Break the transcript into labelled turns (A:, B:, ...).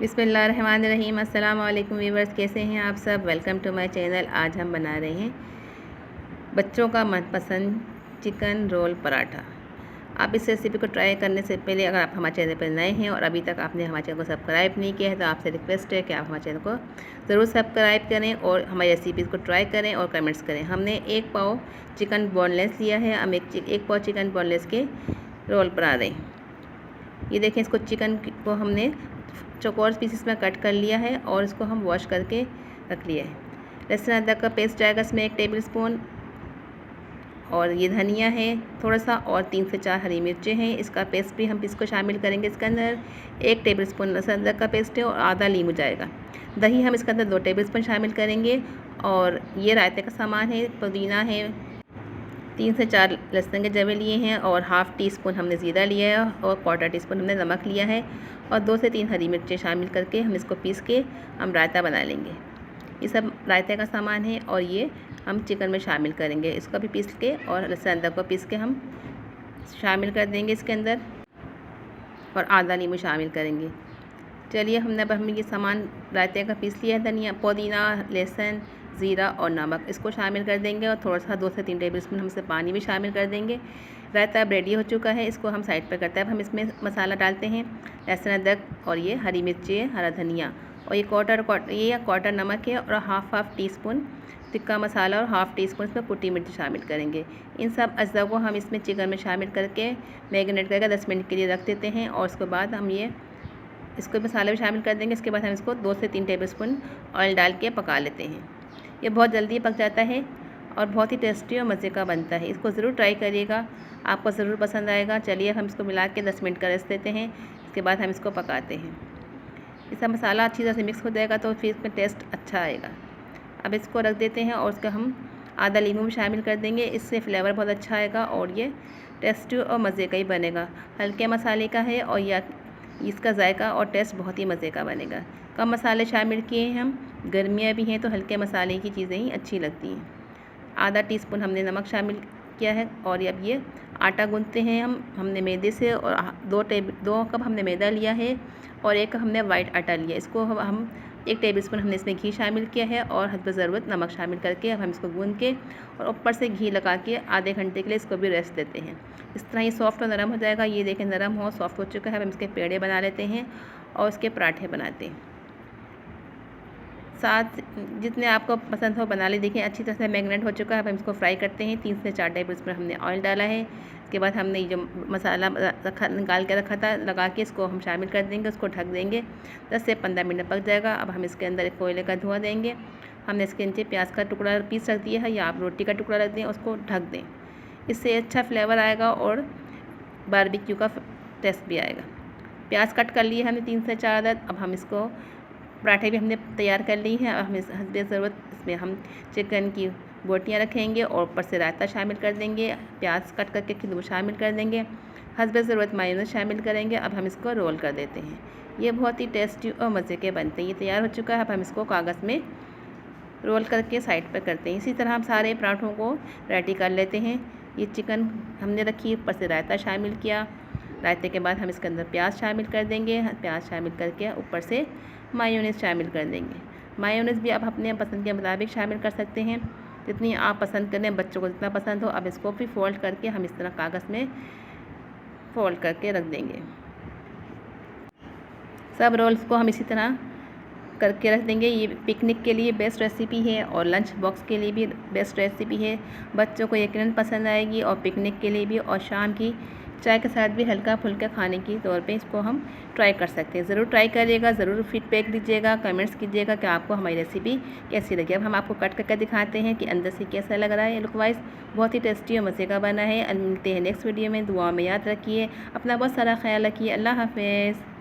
A: बिस्मिल्लाहिर्रहमानिर्रहीम। अस्सलाम वालेकुम व्यूवर्स, कैसे हैं आप सब। Welcome to my channel. आज हम बना रहे हैं बच्चों का मनपसंद चिकन रोल पराठा। आप इस रेसिपी को ट्राई करने से पहले अगर आप हमारे चैनल पर नए हैं और अभी तक आपने हमारे चैनल को सब्सक्राइब नहीं किया है तो आपसे रिक्वेस्ट है कि आप हमारे चैनल को ज़रूर सब्सक्राइब करें और हमारी रेसिपीज़ को ट्राई करें और कमेंट्स करें। हमने 1 पाव चिकन बोनलेस लिया है। हम एक पाव चिकन बोनलेस के रोल बना रहे हैं। ये देखें, इसको चिकन को हमने चौकोर पीसेस में कट कर लिया है और इसको हम वॉश करके रख लिया है। लहसुन अदरक का पेस्ट जाएगा इसमें 1 टेबल स्पून, और ये धनिया है थोड़ा सा, और 3 से 4 हरी मिर्चें हैं। इसका पेस्ट भी हम इसको शामिल करेंगे। इसके अंदर 1 टेबल स्पून लहसुन अदरक का पेस्ट है और आधा नींबू जाएगा। दही हम इसके अंदर 2 टेबल स्पून शामिल करेंगे। और ये रायते का सामान है, पुदीना है, 3 से 4 लहसुन के जवे लिए हैं, और हाफ़ टी स्पून हमने ज़ीरा लिया है, और क्वार्टर टी स्पून हमने नमक लिया है, और 2 से 3 हरी मिर्चें शामिल करके हम इसको पीस के हम रायता बना लेंगे। ये सब रायते का सामान है और ये हम चिकन में शामिल करेंगे। इसको भी पीस के और लहसुन अदरक को पीस के हम शामिल कर देंगे इसके अंदर, और आधा नींबू शामिल करेंगे। चलिए, हमने ये सामान रायते का पीस लिया है। धनिया, पुदीना, लहसुन, ज़ीरा और नमक इसको शामिल कर देंगे, और थोड़ा सा 2 से 3 टेबल स्पून हम इसमें पानी भी शामिल कर देंगे। रायता अब रेडी हो चुका है, इसको हम साइड पर करते हैं। अब हम इसमें मसाला डालते हैं, लहसुन अदरक और ये हरी मिर्ची, हरा धनिया, और ये क्वार्टर नमक है, और half tea spoon tikka masala, और हाफ़ टी स्पून इसमें कुटी मिर्च शामिल करेंगे। इन सब अज्जा को हम इसमें चिकन में शामिल करके मैरिनेट करके 10 मिनट के लिए रख देते हैं, और उसके बाद हम इसको मसाले भी शामिल कर देंगे। इसके बाद हम इसको 2 से 3 टेबल स्पून ऑयल डाल के पका लेते हैं। ये बहुत जल्दी पक जाता है और बहुत ही टेस्टी और मज़े का बनता है। इसको ज़रूर ट्राई करिएगा, आपको ज़रूर पसंद आएगा। चलिए, हम इसको मिला के 10 मिनट का रेस्ट देते हैं। इसके बाद हम इसको पकाते हैं। इसका मसाला अच्छी तरह से मिक्स हो जाएगा तो फिर इसमें टेस्ट अच्छा आएगा। अब इसको रख देते हैं, और उसका हम आधा नींबू भी शामिल कर देंगे। इससे फ्लेवर बहुत अच्छा आएगा और ये टेस्टी और मज़े का ही बनेगा। हल्के मसाले का है और यह इसका जायका और टेस्ट बहुत ही मज़े का बनेगा। कम मसाले शामिल किए हैं हम, गर्मियाँ भी हैं तो हल्के मसाले की चीज़ें ही अच्छी लगती हैं। आधा टीस्पून हमने नमक शामिल किया है, और अब ये आटा गूंथते हैं हमने मैदे से, और 2 कप हमने मैदा लिया है, और 1 कप हमने वाइट आटा लिया। इसको हम 1 टेबल स्पून हमने इसमें घी शामिल किया है, और हस्ब ज़रूरत नमक शामिल करके अब हम इसको गूंथ के और ऊपर से घी लगा के आधे घंटे के लिए इसको भी रेस्ट देते हैं। इस तरह ये सॉफ्ट और नरम हो जाएगा। ये देखें, नरम हो सॉफ्ट हो चुका है। अब हम इसके पेड़े बना लेते हैं और उसके पराठे बनाते हैं। साथ जितने आपको पसंद हो बना ले। देखिए, अच्छी तरह से मैरिनेट हो चुका है। अब हम इसको फ्राई करते हैं। 3 से 4 टेबल स्पून हमने ऑयल डाला है। इसके बाद हमने जो मसाला निकाल के रखा था लगा के इसको हम शामिल कर देंगे। उसको ढक देंगे, 10 से 15 मिनट पक जाएगा। अब हम इसके अंदर एक कोयले का धुआं देंगे। हमने इसके नीचे प्याज का टुकड़ा पीस रख दिया है, या आप रोटी का टुकड़ा रख दें, उसको ढक दें। इससे अच्छा फ्लेवर आएगा और बारबेक्यू का टेस्ट भी आएगा। प्याज कट कर लिए हमने 3 से 4 अदद। अब हम इसको पराठे भी हमने तैयार कर ली हैं। अब हम हस्ब ज़रूरत इसमें हम चिकन की बोटियाँ रखेंगे और ऊपर से रायता शामिल कर देंगे। प्याज कट करके फिर वो शामिल कर देंगे। हस्ब ज़रूरत मायोनीज़ शामिल करेंगे। अब हम इसको रोल कर देते हैं। ये बहुत ही टेस्टी और मज़े के बनते हैं। ये तैयार हो चुका है। अब हम इसको कागज़ में रोल करके साइड पर करते हैं। इसी तरह हम सारे पराठों को रेडी कर लेते हैं। ये चिकन हमने रखी, ऊपर से रायता शामिल किया। रायते के बाद हम इसके अंदर प्याज शामिल कर देंगे। प्याज शामिल करके ऊपर से मायोनीज़ शामिल कर देंगे। मायोनीज़ भी आप अपने पसंद के मुताबिक शामिल कर सकते हैं, जितनी आप पसंद करें, बच्चों को जितना पसंद हो। अब इसको भी फोल्ड करके हम इस तरह कागज़ में फोल्ड करके रख देंगे। सब रोल्स को हम इसी तरह करके रख देंगे। ये पिकनिक के लिए बेस्ट रेसिपी है और लंच बॉक्स के लिए भी बेस्ट रेसिपी है। बच्चों को यकीनन पसंद आएगी, और पिकनिक के लिए भी, और शाम की चाय के साथ भी हल्का फुल्का खाने की तौर पे इसको हम ट्राई कर सकते हैं। ज़रूर ट्राई करिएगा, ज़रूर फीडबैक दीजिएगा, कमेंट्स कीजिएगा कि आपको हमारी रेसिपी कैसी लगी। अब हम आपको कट करके दिखाते हैं कि अंदर से कैसा लग रहा है। लुक वाइज बहुत ही टेस्टी और मज़े का बना है। मिलते हैं नेक्स्ट वीडियो में। दुआ में याद रखिए, अपना बहुत सारा ख्याल रखिए। अल्लाह हाफ़िज़।